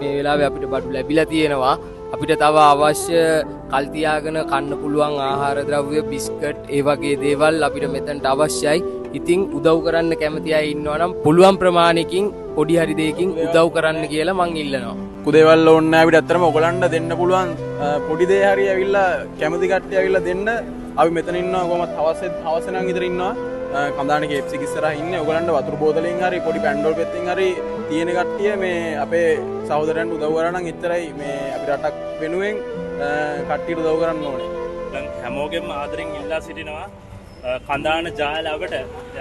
මේ වෙලාවේ අපිට බඩු ලැබිලා තියෙනවා. අපිට තව අවශ්‍ය කල් තියාගෙන කන්න පුළුවන් ආහාර ද්‍රව්‍ය බිස්කට් ඒ වගේ දේවල් අපිට මෙතනට අවශ්‍යයි. ඉතින් උදව් කරන්න කැමති අය ඉන්නවා නම් පුළුවන් ප්‍රමාණයකින් පොඩි හරි දෙයකින් උදව් කරන්න කියලා මං ඉල්ලනවා. කුදේවල් ඕන්න අපිට ඇත්තටම ඔයගලන්ට දෙන්න පුළුවන් පොඩි දේ හරි ඇවිල්ලා කැමති කට්ටිය ඇවිල්ලා දෙන්න. අපි මෙතන ඉන්නවා කොහොමත් හවස නම් විතර ඉන්නවා. කඳානේ KFC ඉස්සරහා ඉන්නේ. ඔයගලන්ට වතුර බෝතලෙන් හරි පොඩි පැන්ඩෝල් පෙත්තෙන් හරි තියෙන කට්ටිය මේ අපේ සහෝදරයන්ට උදව් කරා නම් එච්චරයි මේ අපි රටක් වෙනුවෙන් කට්ටියට උදව් කරන්න ඕනේ. දැන් හැමෝගෙම ආදරෙන් ඉල්ලා සිටිනවා කඳාන ජාලාවට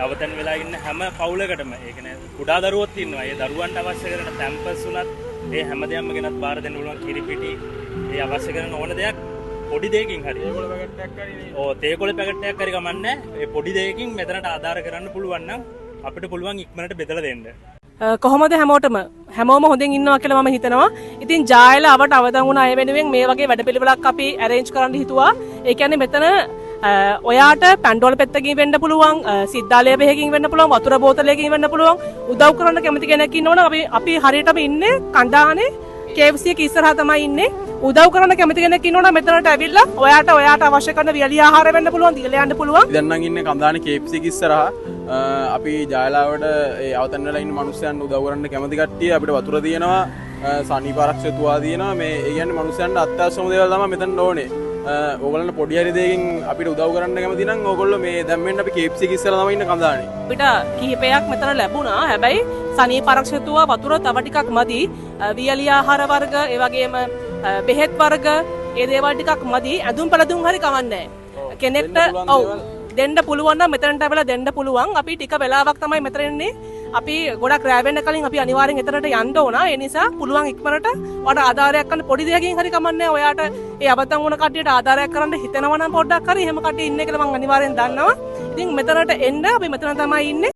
අවතන් වෙලා ඉන්න හැම පවුලකටම ඒ කියන්නේ කුඩා දරුවෝත් ඉන්නවා. ඒ දරුවන්ට අවශ්‍ය කරන පැම්පර්ස් උනත් ඒ හැමදේම ගෙනත් බාර දෙන්න පුළුවන් කිරිපිටි ඒ අවශ්‍ය කරන ඕන දෙයක් පොඩි දෙයකින් හරි තේකොළ පැකට් එකක් හරි තේකොළ පැකට් එකක් හරි කමන්නේ ඒ පොඩි දෙයකින් මෙතනට ආධාර කරන්න පුළුවන් නම් අපිට පුළුවන් ඉක්මනට බෙදලා දෙන්න. කොහොමද හැමෝම හොඳින් ඉන්නවා කියලා මම හිතනවා. ඉතින් ජායලා අවට අවදන් වුණ අය වෙනුවෙන් මේ වගේ වැඩපිළිවෙලක් අපි arrange කරන්න හිතුවා. ඒ කියන්නේ මෙතන ඔයාට පැන්ඩෝල් පෙත්තකින් වෙන්න පුළුවන්, සිද්ධාලය බෙහෙකින් වෙන්න පුළුවන්, වතුර බෝතලයකින් වෙන්න පුළුවන්. උදව් කරන්න කැමති කෙනෙක් ඉන්නවනම් අපි හරියටම ඉන්නේ කණ්ඩානේ KFC එක ඉස්සරහා තමයි ඉන්නේ. උදව් කරන්න කැමති කෙනෙක් ඉන්නවනම් මෙතනට ඇවිල්ලා ඔයාට අවශ්‍ය කරන වියලි ආහාර වෙන්න පුළුවන්, දීලා යන්න පුළුවන්. දැන් නම් ඉන්නේ කඳානේ KFC එක ඉස්සරහා. අපි ජාලාවට ඒ අවතන් වෙලා ඉන්න මිනිස්සුන්ට උදව් කරන්න කැමති කට්ටිය අපිට වතුර තියෙනවා, සනීප ආරක්ෂක තුවා තියෙනවා. මේ ඒ කියන්නේ මිනිස්සුන්ට අත්‍යවශ්‍යම දේවල් තමයි මෙතන ඕනේ. ඕගොල්ලන්ට පොඩි හරි දෙයකින් අපිට උදව් කරන්න කැමති නම් ඕගොල්ලෝ මේ දැන් මෙන්න අපි KFC එක ඉස්සරහා තමයි ඉන්න කඳානේ. අපිට කිහිපයක් මෙතන ලැබුණා. හැබැයි සනීප ආරක්ෂක තුවා වතුර තව ටිකක් මදි. වියලි ආහාර වර්ග, ඒ වගේම බෙහෙත් වර්ග, ඒ දේවල් ටිකක් මදි. ඇඳුම් පැළඳුම් හරි කවන්නේ නැහැ. කෙනෙක්ට දෙන්න පුළුවන් නම් මෙතනට ඇවිල්ලා දෙන්න පුළුවන්. අපි ටික වෙලාවක් තමයි මෙතන ඉන්නේ. අපි ගොඩක් රැ වෙන්න කලින් අපි අනිවාර්යෙන් එතනට යන්න ඕන. ඒ නිසා පුළුවන් ඉක්මනට ඔයාට ආධාරයක් කරන්න පොඩි දෙයකින් හරි කමන්නේ. ඔයාට ඒ අවතන් වුණ කට්ටියට ආධාරයක් කරන්න හිතෙනවා නම් පොඩ්ඩක් හරි එහෙම කට්ටිය ඉන්නේ කියලා මම අනිවාර්යෙන් දන්නවා. ඉතින් මෙතනට එන්න අපි මෙතන තමයි ඉන්නේ.